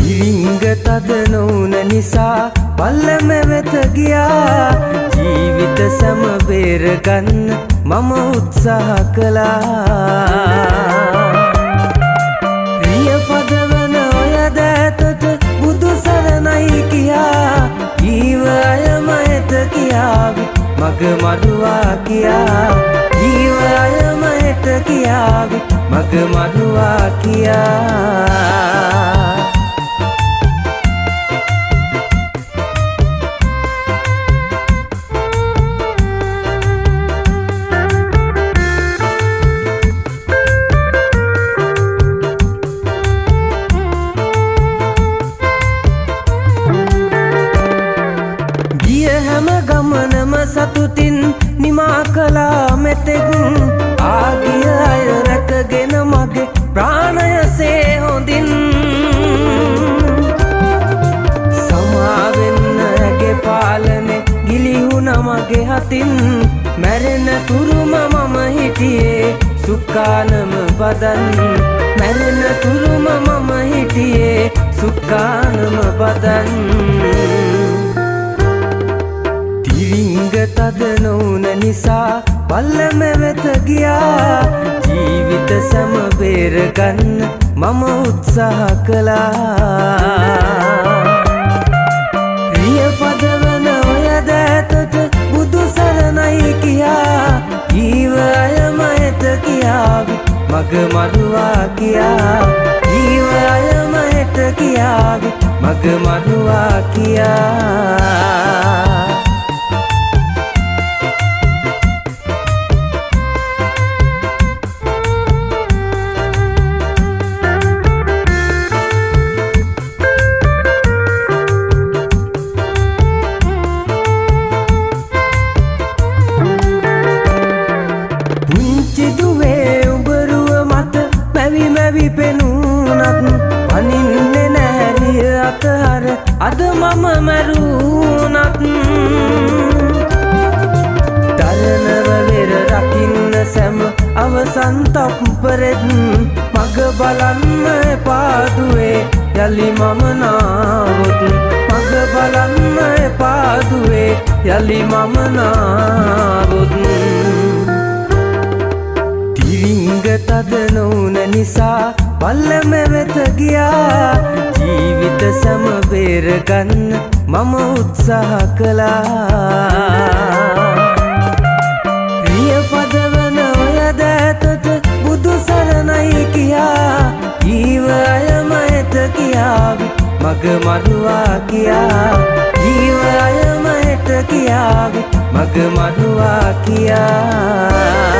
ඉරිංග තද නොවුන නිසා පල්ලම වෙත ගියා. ජීවිත සම බේරගන්න මම උත්සාහ කළා. ප්‍රිය පදවන ඔය දෑතට බුදු සරණයි කියා. ජීව අයම එත කියාවි මග මරුවා කියා. ජීව අයම එත කියාවි මග මරුවා කියා. හැම ගමනම සතුටින් නිමා කළා මෙතෙක්. ආගිය අය රැකගෙන මගේ ප්‍රාණයසේ හොඳින්. සමාවෙන්න ඇගේ පාලනේ ගිලිහුණ මගේ හතින්. මැරෙන තුරුම මම හිටියේ සුක්කානම බදන්. මැරෙන තුරුම මම හිටියේ සුක්කානම බදන්. ඉරිංග තද නොවුන නිසා පල්ලම වෙත ගියා. ජීවිත සම බේරගන්න මම උත්සාහ කළා. ප්‍රිය පදවන ඔය දෑතට බුදු සරණයි කියා. ජීව අයම එත කියාවි මග මරුවා කියා. ජීව අයම එත කියාවි මග මරුවා කියා. මැවි පෙනුනත් පනින්නේ නැරිය අතහර අද මම මැරුණත්. දරනව වෙර රකින්න සැම අවසන් තප්පරෙත් මග බලන්න එපාදුවේ යලි මම නාවොත්. මග බලන්න එපාදුවේ යලි මම නාවොත්. ඉරිංග තද නොවුන නිසා පල්ලම වෙත ගියා. ජීවිත සම බේරගන්න මම උත්සාහ කළා. ප්‍රිය පදවන ඔය දෑතට බුදු සරණයි කියා. ජීව අයම එත කියාවි මග මරුවා කියා. ජීව අයම එත කියාවි මග මරුවා කියා.